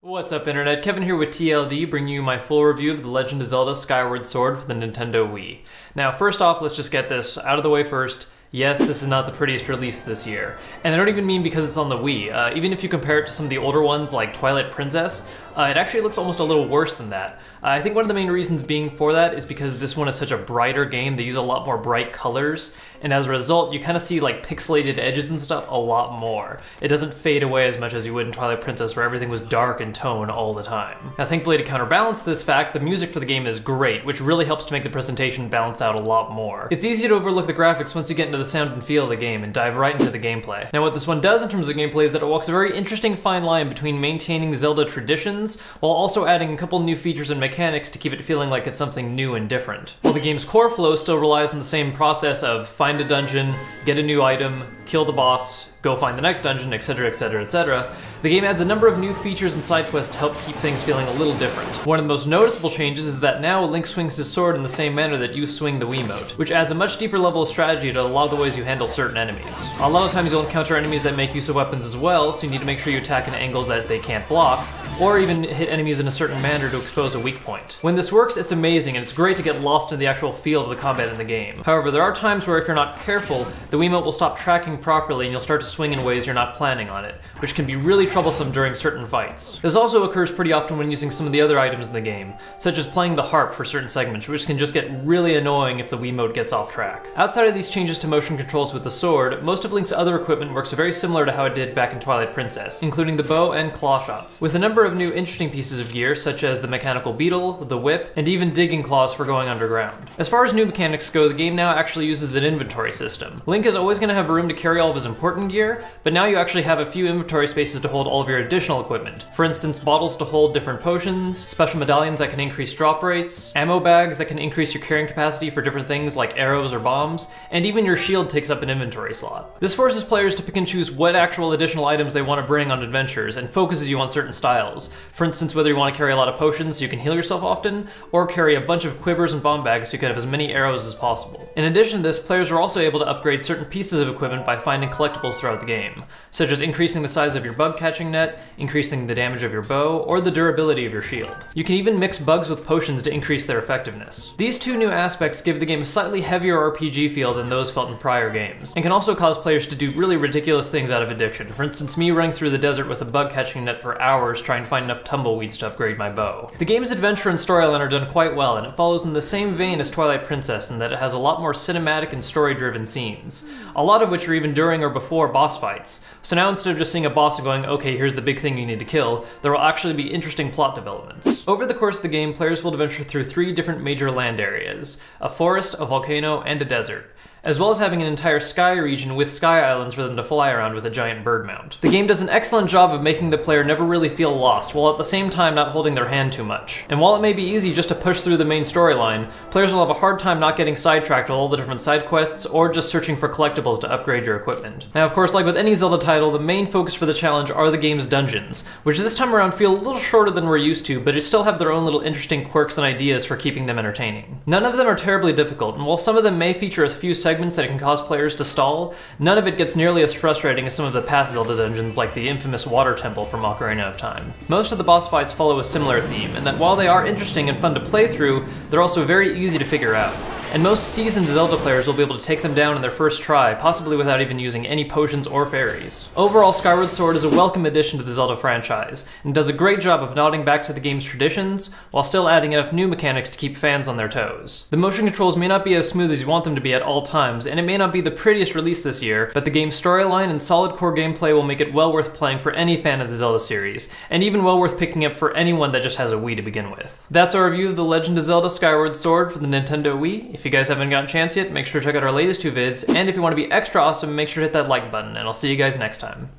What's up, Internet? Kevin here with TLD, bringing you my full review of The Legend of Zelda Skyward Sword for the Nintendo Wii. Now, first off, let's just get this out of the way first. Yes, this is not the prettiest release this year. And I don't even mean because it's on the Wii. Even if you compare it to some of the older ones like Twilight Princess, it actually looks almost a little worse than that. I think one of the main reasons being for that is because this one is such a brighter game. They use a lot more bright colors, and as a result, you kind of see like pixelated edges and stuff a lot more. It doesn't fade away as much as you would in Twilight Princess, where everything was dark in tone all the time. Now, thankfully, to counterbalance this fact, the music for the game is great, which really helps to make the presentation balance out a lot more. It's easy to overlook the graphics once you get into the sound and feel of the game and dive right into the gameplay. Now, what this one does in terms of gameplay is that it walks a very interesting fine line between maintaining Zelda traditions while also adding a couple new features and mechanics to keep it feeling like it's something new and different. While the game's core flow still relies on the same process of find a dungeon, get a new item, kill the boss, go find the next dungeon, etc, etc, etc, the game adds a number of new features and side quests to help keep things feeling a little different. One of the most noticeable changes is that now Link swings his sword in the same manner that you swing the Wiimote, which adds a much deeper level of strategy to a lot of the ways you handle certain enemies. A lot of times you'll encounter enemies that make use of weapons as well, so you need to make sure you attack in angles that they can't block, or even hit enemies in a certain manner to expose a weak point. When this works, it's amazing, and it's great to get lost in the actual feel of the combat in the game. However, there are times where if you're not careful, the Wiimote will stop tracking properly and you'll start to swing in ways you're not planning on it, which can be really troublesome during certain fights. This also occurs pretty often when using some of the other items in the game, such as playing the harp for certain segments, which can just get really annoying if the Wiimote gets off track. Outside of these changes to motion controls with the sword, most of Link's other equipment works very similar to how it did back in Twilight Princess, including the bow and claw shots, with a number of new interesting pieces of gear, such as the mechanical beetle, the whip, and even digging claws for going underground. As far as new mechanics go, the game now actually uses an inventory system. Link is always going to have room to carry all of his important gear, but now you actually have a few inventory spaces to hold all of your additional equipment. For instance, bottles to hold different potions, special medallions that can increase drop rates, ammo bags that can increase your carrying capacity for different things like arrows or bombs, and even your shield takes up an inventory slot. This forces players to pick and choose what actual additional items they want to bring on adventures, and focuses you on certain styles. For instance, whether you want to carry a lot of potions so you can heal yourself often, or carry a bunch of quivers and bomb bags so you can have as many arrows as possible. In addition to this, players are also able to upgrade certain pieces of equipment by finding collectibles throughout the game, such as increasing the size of your bug catching net, increasing the damage of your bow, or the durability of your shield. You can even mix bugs with potions to increase their effectiveness. These two new aspects give the game a slightly heavier RPG feel than those felt in prior games, and can also cause players to do really ridiculous things out of addiction. For instance, me running through the desert with a bug catching net for hours trying to find enough tumbleweeds to upgrade my bow. The game's adventure and storyline are done quite well, and it follows in the same vein as Twilight Princess in that it has a lot more cinematic and story-driven scenes, a lot of which are even during or before boss fights. So now instead of just seeing a boss and going, okay, here's the big thing you need to kill, there will actually be interesting plot developments. Over the course of the game, players will adventure through 3 different major land areas: a forest, a volcano, and a desert, as well as having an entire sky region with sky islands for them to fly around with a giant bird mount. The game does an excellent job of making the player never really feel lost, while at the same time not holding their hand too much. And while it may be easy just to push through the main storyline, players will have a hard time not getting sidetracked with all the different side quests, or just searching for collectibles to upgrade your equipment. Now, of course, like with any Zelda title, the main focus for the challenge are the game's dungeons, which this time around feel a little shorter than we're used to, but still have their own little interesting quirks and ideas for keeping them entertaining. None of them are terribly difficult, and while some of them may feature a few segments that can cause players to stall, none of it gets nearly as frustrating as some of the past Zelda dungeons, like the infamous Water Temple from Ocarina of Time. Most of the boss fights follow a similar theme, and that while they are interesting and fun to play through, they're also very easy to figure out. And most seasoned Zelda players will be able to take them down in their first try, possibly without even using any potions or fairies. Overall, Skyward Sword is a welcome addition to the Zelda franchise, and does a great job of nodding back to the game's traditions, while still adding enough new mechanics to keep fans on their toes. The motion controls may not be as smooth as you want them to be at all times, and it may not be the prettiest release this year, but the game's storyline and solid core gameplay will make it well worth playing for any fan of the Zelda series, and even well worth picking up for anyone that just has a Wii to begin with. That's our review of The Legend of Zelda Skyward Sword for the Nintendo Wii. If you guys haven't gotten a chance yet, make sure to check out our latest 2 vids, and if you want to be extra awesome, make sure to hit that like button, and I'll see you guys next time.